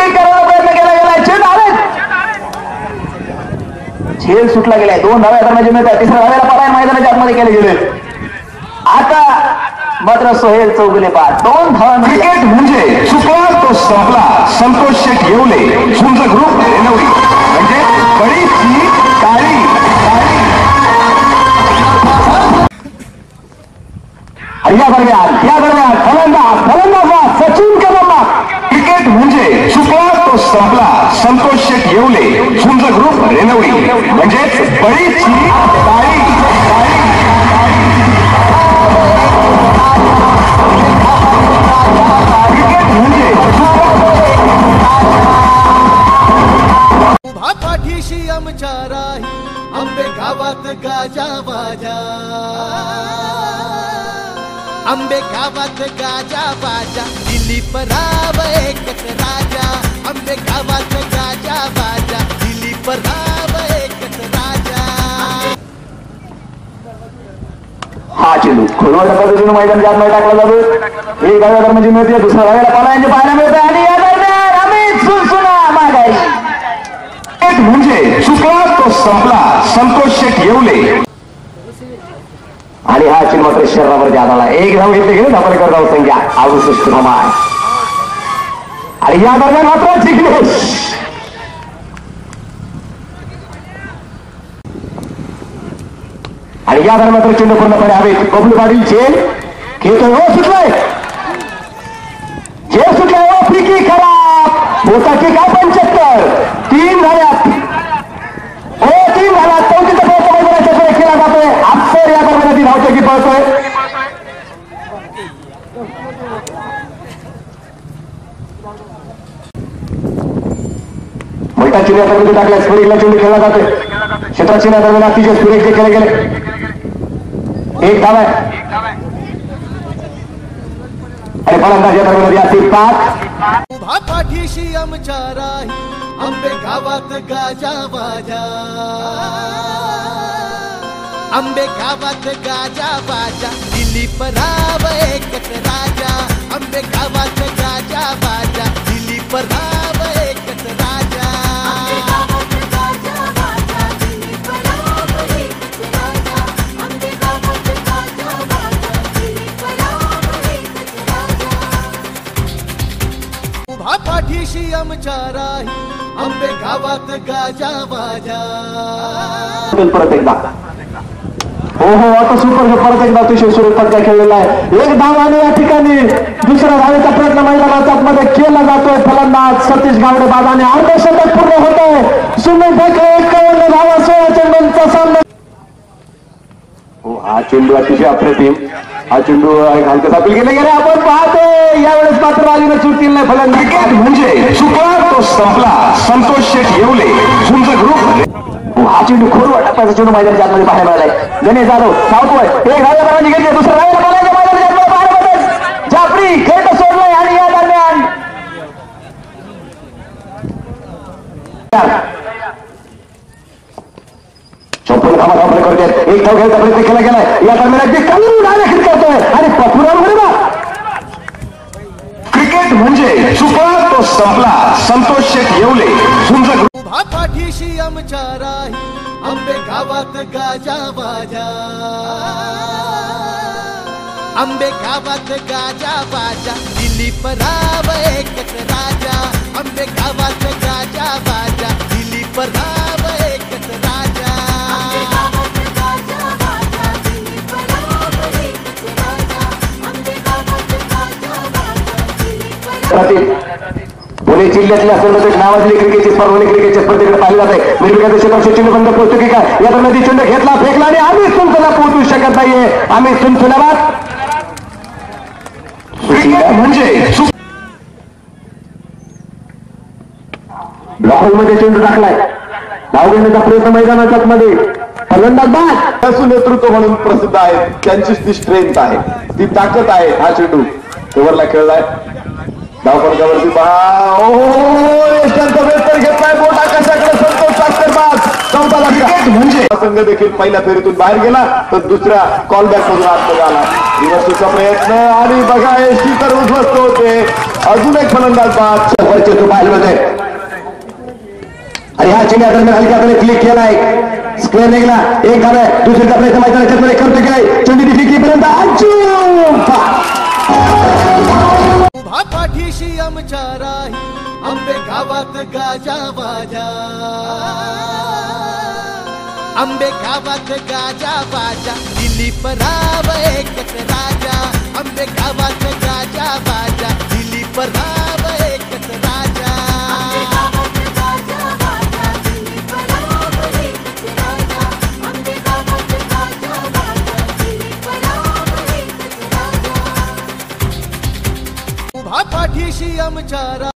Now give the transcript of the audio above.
Wicket करायचा प्रयत्न केला गेला, चेंडू आले, झेल सुटला गेलाय, 2 धावा दरम्यान मिळतात, तिसऱ्या धाव्याला पलायन मैदानाच्या आतमध्ये केले गेले. आता मात्र सोहेल चौगुले बाद 2 धावा. क्रिकेट म्हणजे चुकला तो संपला. संतोष शेठ येवले, झुंज ग्रुप रेणवडी, म्हणजे बडीची काळी या दरम्यान फलंदाज सचिन कदम. क्रिकेट म्हणजे चुकला तो संपला. संतोष शेठ येवले, झुंज ग्रुप रेणवडी, म्हणजे बडीची काळी पाठीशी आमच्या राही आंबे गावात गाजा बाजा, आंबे गावात गाजा बाजा, दिलीप राव एकच राजा, आंबे गावात गाजा बाजा, दिलीप राव एकच राजा. हा चेंडू खोलवाच्या पद्धतीने मैदानाच्या आतमध्ये टाकला जातो. एक धाव्या दरम्यान मिळते, दुसऱ्या धाव्याला पलायनचे पाहायला मिळते आणि या दरम्यान अमित सुनसुना माघारी. म्हणजे चुकला तो संपला. संतोष शेठ येवले आणि हा चेंडू मात्र शरीरावरती आला. एक धाव घेतले गेले, धावकर धाव संख्या 68 प्रमाण. आणि या दरम्यान मात्र जिग्नेश आणि या दरम्यान मात्र चेंडू पूर्णपणे हवेत. बबलू पाटील झेल खेळतोय, हो सुटलाय, झेल सुटलाय, हो फ्री किक खराब होता की का 75. 3 झाल्यात, हो 3 झाल्यात. 34 प्रयत्न मैदानाच्या पुढे केला जातोय. अफसर या दरम्यान ती धावतो की पळतोय. मोठा चिन्ह दरम्यान टाकल्या, स्पिरिटला चेंडू खेळला जातोय. क्षेत्रात चिन्ह दरम्यान अतिशय स्पिरिट खेळले गेले. एक धाव आहे आणि फलंदाज या दरम्यान असतील 5. उभा पाठीशी आमच्या राही आंबे गावात गाजा बाजा, आंबे गावात गाजा बाजा, दिलीप राव एकच राजा, आंबे गावात गाजा बाजा, दिलीप राव एकच राजा. उभा पाठीशी आमच्या राही आंबे गावात गाजा बाजा. परत एकदा हो आता सुपर परत एकदा अतिशय स्वरूपात काय खेळलेला आहे. एक धाव आणि या ठिकाणी दुसऱ्या धावेचा प्रयत्न मैदानाच्या मध्ये केला जातोय. फलंदाज सतीश गावडे बाद आणि अर्धशतक पूर्ण होतोय. 51 धावा 16 चेंडूंचा सामना. हा चेंडू अतिशय अप्रतिम. हा चेंडू हलकं सापील केले गेले. आपण पाहतोय यावेळेस मात्र बाजूने सुटतील नाही फलंदाज. क्रिकेट म्हणजे चुकला तो संपला. संतोष शेठ येवले, झुंज ग्रुप. हा चेंडू खोल टप्प्याचा चेंडू मैदानाच्या आतमध्ये पाहायला मिळालाय. गणेश जाधव सावतोय, एक धाव्या दरम्यान घेतली, दुसऱ्या धाव्याला बोलायचं मैदानाच्या आतमध्ये पाहायला मिळतंय. जाफरी खेळ सोडलाय आणि या दरम्यान चौपन्न धावा धावपणे करतात. एक धाव घ्यायचा प्रयत्न केला गेलाय. या दरम्यान अगदी कमी डायरेक्ट करतोय आणि पथुरावर क्रिकेट म्हणजे चुकला तो संपला. संतोष शेठ येवले, झुंज ग्रुप. उभा पाठीशी आमच्या राही आंबे गावात गाजा बाजा, आंबे गावात गाजा बाजा, दिलीप राव एकच राजा, आंबे गावात गाजा बाजा, दिलीप राव एकच राजा. पुणे जिल्ह्यातल्या सर्वोच्च नावाजली क्रिकेटची स्पर्धा क्रिकेटच्या स्पर्धेकडे पाहिली जाते. निर्विघ्न क्षेत्रात चेंडू बंद पोहोचतो की काय. या दरम्यान चेंडू घेतला, फेकला आणि आम्ही सुनसुना पोहोचू शकत नाहीये. आम्ही सुनसुनाबाद. क्रिकेट म्हणजे लॉकमध्ये चेंडू टाकलाय. धाव घेण्याचा प्रयत्न मैदानाच्या मध्ये. फलंदाज बाद नेतृत्व म्हणून प्रसिद्ध आहे. त्यांची ती स्ट्रेंथ आहे, ती ताकद आहे. हा चेंडू ओव्हरला खेळलाय. धावफलकावरती पहा, यशांचा वेळ घेतलाय. बोट आकाशाकडे संतोष साखरबाज. 14 क्रिकेट म्हणजे संघ देखील पहिल्या फेरीतून बाहेर गेला तर दुसऱ्या कॉलबॅक मधून आतमध्ये आला. रिव्हर्सचा प्रयत्न आणि बघा एसटी तर उद्ध्वस्त होते. अजून एक फलंदाज बाद चेंडू बाहेर होते आणि ह्या चेंडू दरम्यान हलक्या हाताने क्लिक केलाय. स्क्वेअर निघाला. एक धाव आहे. दुसरीचा प्रयत्न मैदानात करतो काय चेंडू दिसली की पर्यंत उभा पाठीशी आमच्या राही आंबे गावात गाजा बाजा. आंबे गावात गाजा बाजा दिलीप राव एकच राजा. आंबे गावात गाजा बाजा दिलीप राव एकच राजा. उभा पाठीशी आमच्या